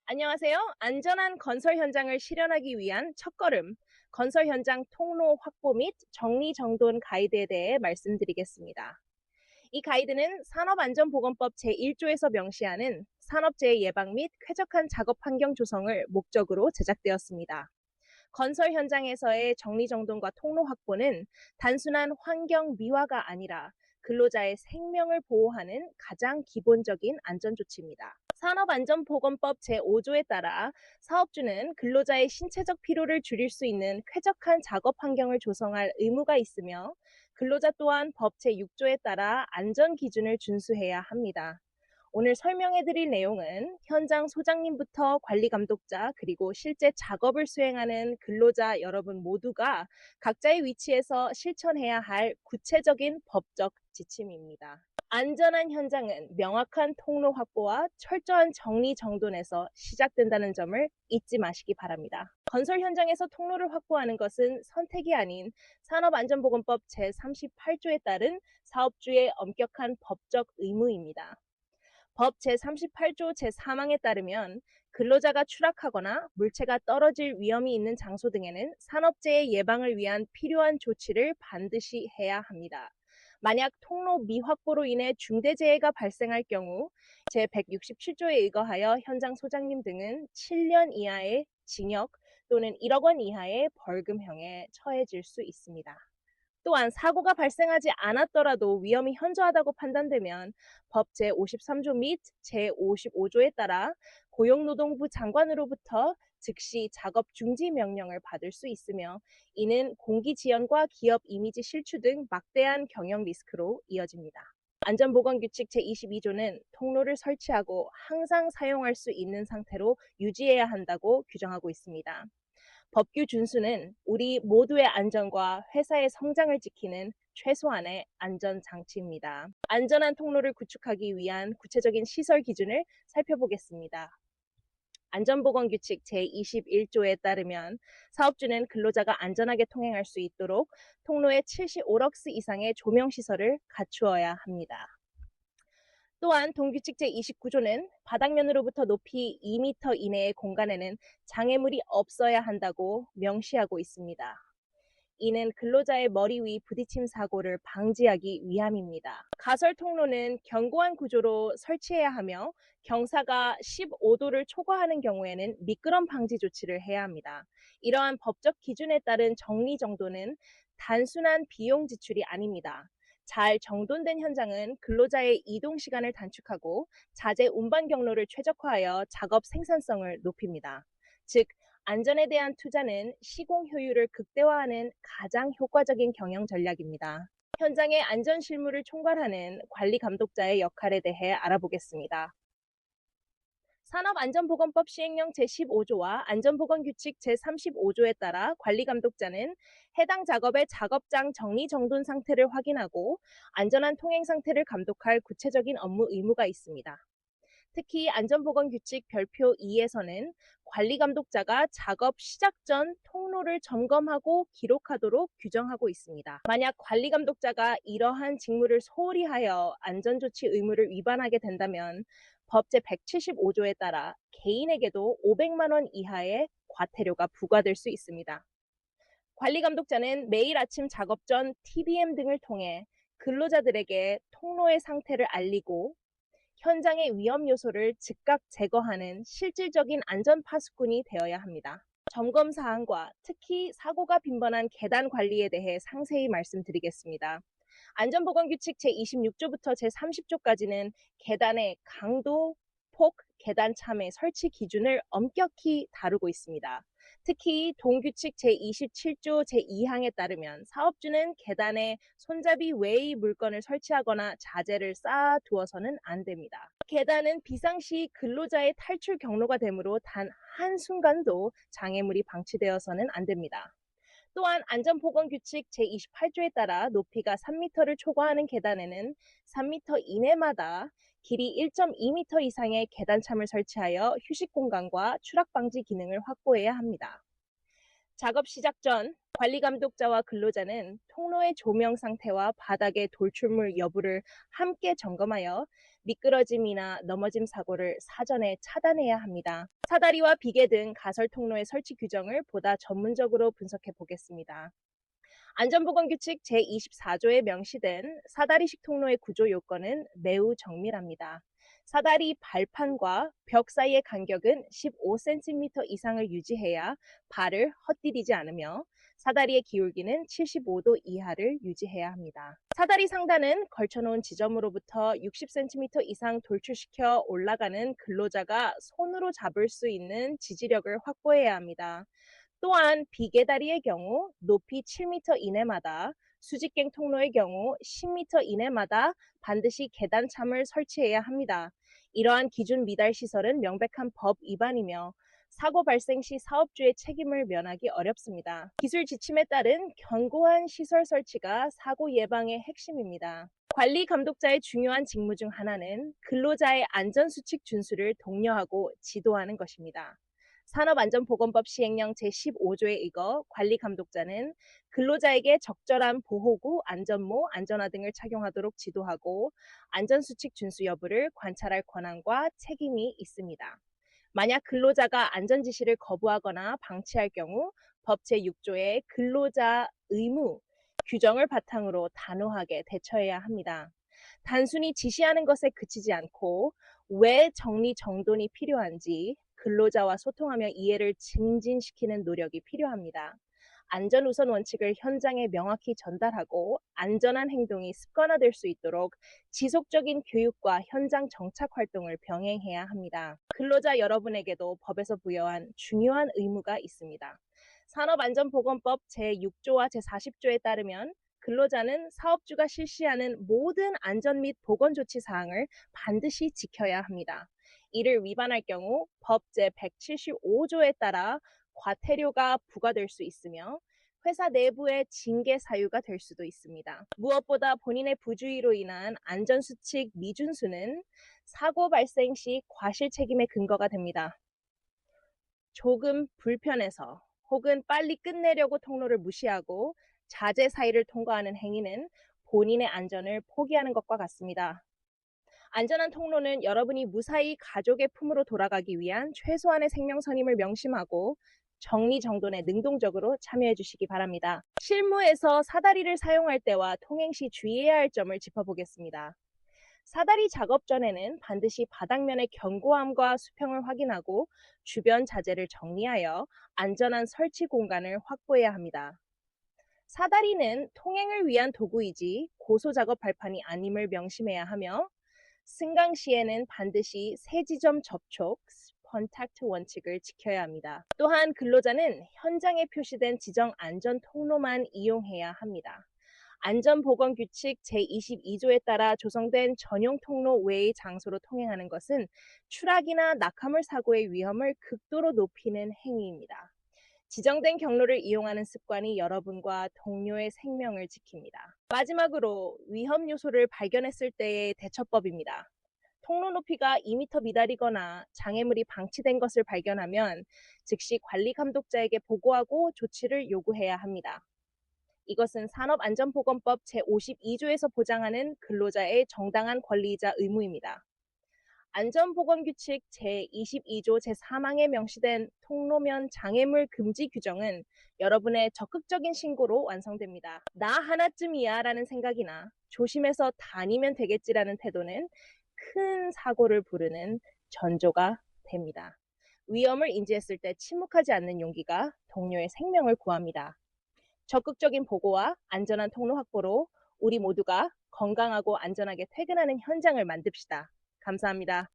안녕하세요. 안전한 건설 현장을 실현하기 위한 첫걸음, 건설 현장 통로 확보 및 정리정돈 가이드에 대해 말씀드리겠습니다. 이 가이드는 산업안전보건법 제1조에서 명시하는 산업재해 예방 및 쾌적한 작업 환경 조성을 목적으로 제작되었습니다. 건설 현장에서의 정리정돈과 통로 확보는 단순한 환경 미화가 아니라 근로자의 생명을 보호하는 가장 기본적인 안전조치입니다. 산업안전보건법 제5조에 따라 사업주는 근로자의 신체적 피로를 줄일 수 있는 쾌적한 작업 환경을 조성할 의무가 있으며 근로자 또한 법 제6조에 따라 안전 기준을 준수해야 합니다. 오늘 설명해 드릴 내용은 현장 소장님부터 관리 감독자 그리고 실제 작업을 수행하는 근로자 여러분 모두가 각자의 위치에서 실천해야 할 구체적인 법적 지침입니다. 안전한 현장은 명확한 통로 확보와 철저한 정리 정돈에서 시작된다는 점을 잊지 마시기 바랍니다. 건설 현장에서 통로를 확보하는 것은 선택이 아닌 산업안전보건법 제38조에 따른 사업주의 엄격한 법적 의무입니다. 법 제38조 제4항에 따르면 근로자가 추락하거나 물체가 떨어질 위험이 있는 장소 등에는 산업재해 예방을 위한 필요한 조치를 반드시 해야 합니다. 만약 통로 미확보로 인해 중대재해가 발생할 경우 제167조에 의거하여 현장 소장님 등은 7년 이하의 징역 또는 1억 원 이하의 벌금형에 처해질 수 있습니다. 또한 사고가 발생하지 않았더라도 위험이 현저하다고 판단되면 법 제53조 및 제55조에 따라 고용노동부 장관으로부터 즉시 작업 중지 명령을 받을 수 있으며 이는 공기지연과 기업 이미지 실추 등 막대한 경영 리스크로 이어집니다. 안전보건규칙 제22조는 통로를 설치하고 항상 사용할 수 있는 상태로 유지해야 한다고 규정하고 있습니다. 법규 준수는 우리 모두의 안전과 회사의 성장을 지키는 최소한의 안전장치입니다. 안전한 통로를 구축하기 위한 구체적인 시설 기준을 살펴보겠습니다. 안전보건규칙 제21조에 따르면 사업주는 근로자가 안전하게 통행할 수 있도록 통로에 75럭스 이상의 조명시설을 갖추어야 합니다. 또한 동규칙 제29조는 바닥면으로부터 높이 2m 이내의 공간에는 장애물이 없어야 한다고 명시하고 있습니다. 이는 근로자의 머리 위 부딪힘 사고를 방지하기 위함입니다. 가설 통로는 견고한 구조로 설치해야 하며 경사가 15도를 초과하는 경우에는 미끄럼 방지 조치를 해야 합니다. 이러한 법적 기준에 따른 정리 정도는 단순한 비용 지출이 아닙니다. 잘 정돈된 현장은 근로자의 이동 시간을 단축하고 자재 운반 경로를 최적화하여 작업 생산성을 높입니다. 즉, 안전에 대한 투자는 시공 효율을 극대화하는 가장 효과적인 경영 전략입니다. 현장의 안전 실무를 총괄하는 관리 감독자의 역할에 대해 알아보겠습니다. 산업안전보건법 시행령 제15조와 안전보건규칙 제35조에 따라 관리감독자는 해당 작업의 작업장 정리정돈 상태를 확인하고 안전한 통행 상태를 감독할 구체적인 업무 의무가 있습니다. 특히 안전보건규칙 별표 2에서는 관리감독자가 작업 시작 전 통로를 점검하고 기록하도록 규정하고 있습니다. 만약 관리감독자가 이러한 직무를 소홀히 하여 안전조치 의무를 위반하게 된다면 법 제175조에 따라 개인에게도 500만 원 이하의 과태료가 부과될 수 있습니다. 관리감독자는 매일 아침 작업 전 TBM 등을 통해 근로자들에게 통로의 상태를 알리고 현장의 위험 요소를 즉각 제거하는 실질적인 안전 파수꾼이 되어야 합니다. 점검 사항과 특히 사고가 빈번한 계단 관리에 대해 상세히 말씀드리겠습니다. 안전보건규칙 제26조부터 제30조까지는 계단의 강도, 폭, 계단 참의 설치 기준을 엄격히 다루고 있습니다. 특히 동규칙 제27조 제2항에 따르면 사업주는 계단에 손잡이 외의 물건을 설치하거나 자재를 쌓아 두어서는 안 됩니다. 계단은 비상시 근로자의 탈출 경로가 되므로 단 한순간도 장애물이 방치되어서는 안 됩니다. 또한 안전보건규칙 제28조에 따라 높이가 3m를 초과하는 계단에는 3m 이내마다 길이 1.2m 이상의 계단참을 설치하여 휴식 공간과 추락 방지 기능을 확보해야 합니다. 작업 시작 전 관리 감독자와 근로자는 통로의 조명 상태와 바닥의 돌출물 여부를 함께 점검하여 미끄러짐이나 넘어짐 사고를 사전에 차단해야 합니다. 사다리와 비계 등 가설 통로의 설치 규정을 보다 전문적으로 분석해 보겠습니다. 안전보건규칙 제24조에 명시된 사다리식 통로의 구조 요건은 매우 정밀합니다. 사다리 발판과 벽 사이의 간격은 15cm 이상을 유지해야 발을 헛디디지 않으며 사다리의 기울기는 75도 이하를 유지해야 합니다. 사다리 상단은 걸쳐놓은 지점으로부터 60cm 이상 돌출시켜 올라가는 근로자가 손으로 잡을 수 있는 지지력을 확보해야 합니다. 또한 비계다리의 경우 높이 7m 이내마다, 수직갱 통로의 경우 10m 이내마다 반드시 계단참을 설치해야 합니다. 이러한 기준 미달 시설은 명백한 법 위반이며 사고 발생 시 사업주의 책임을 면하기 어렵습니다. 기술 지침에 따른 견고한 시설 설치가 사고 예방의 핵심입니다. 관리 감독자의 중요한 직무 중 하나는 근로자의 안전수칙 준수를 독려하고 지도하는 것입니다. 산업안전보건법 시행령 제15조에 의거 관리감독자는 근로자에게 적절한 보호구, 안전모, 안전화 등을 착용하도록 지도하고 안전수칙 준수 여부를 관찰할 권한과 책임이 있습니다. 만약 근로자가 안전지시를 거부하거나 방치할 경우 법 제6조의 근로자 의무 규정을 바탕으로 단호하게 대처해야 합니다. 단순히 지시하는 것에 그치지 않고 왜 정리정돈이 필요한지 근로자와 소통하며 이해를 증진시키는 노력이 필요합니다. 안전 우선 원칙을 현장에 명확히 전달하고 안전한 행동이 습관화될 수 있도록 지속적인 교육과 현장 정착 활동을 병행해야 합니다. 근로자 여러분에게도 법에서 부여한 중요한 의무가 있습니다. 산업안전보건법 제6조와 제40조에 따르면 근로자는 사업주가 실시하는 모든 안전 및 보건 조치 사항을 반드시 지켜야 합니다. 이를 위반할 경우 법 제175조에 따라 과태료가 부과될 수 있으며 회사 내부의 징계 사유가 될 수도 있습니다. 무엇보다 본인의 부주의로 인한 안전수칙 미준수는 사고 발생 시 과실 책임의 근거가 됩니다. 조금 불편해서 혹은 빨리 끝내려고 통로를 무시하고 자제 사이를 통과하는 행위는 본인의 안전을 포기하는 것과 같습니다. 안전한 통로는 여러분이 무사히 가족의 품으로 돌아가기 위한 최소한의 생명선임을 명심하고 정리정돈에 능동적으로 참여해 주시기 바랍니다. 실무에서 사다리를 사용할 때와 통행 시 주의해야 할 점을 짚어보겠습니다. 사다리 작업 전에는 반드시 바닥면의 견고함과 수평을 확인하고 주변 자재를 정리하여 안전한 설치 공간을 확보해야 합니다. 사다리는 통행을 위한 도구이지 고소 작업 발판이 아님을 명심해야 하며 승강 시에는 반드시 세 지점 접촉 컨택트 원칙을 지켜야 합니다. 또한 근로자는 현장에 표시된 지정 안전 통로만 이용해야 합니다. 안전보건규칙 제22조에 따라 조성된 전용 통로 외의 장소로 통행하는 것은 추락이나 낙하물 사고의 위험을 극도로 높이는 행위입니다. 지정된 경로를 이용하는 습관이 여러분과 동료의 생명을 지킵니다. 마지막으로 위험 요소를 발견했을 때의 대처법입니다. 통로 높이가 2m 미달이거나 장애물이 방치된 것을 발견하면 즉시 관리 감독자에게 보고하고 조치를 요구해야 합니다. 이것은 산업안전보건법 제52조에서 보장하는 근로자의 정당한 권리이자 의무입니다. 안전보건규칙 제22조 제3항에 명시된 통로면 장애물 금지 규정은 여러분의 적극적인 신고로 완성됩니다. 나 하나쯤이야 라는 생각이나 조심해서 다니면 되겠지라는 태도는 큰 사고를 부르는 전조가 됩니다. 위험을 인지했을 때 침묵하지 않는 용기가 동료의 생명을 구합니다. 적극적인 보고와 안전한 통로 확보로 우리 모두가 건강하고 안전하게 퇴근하는 현장을 만듭시다. 감사합니다.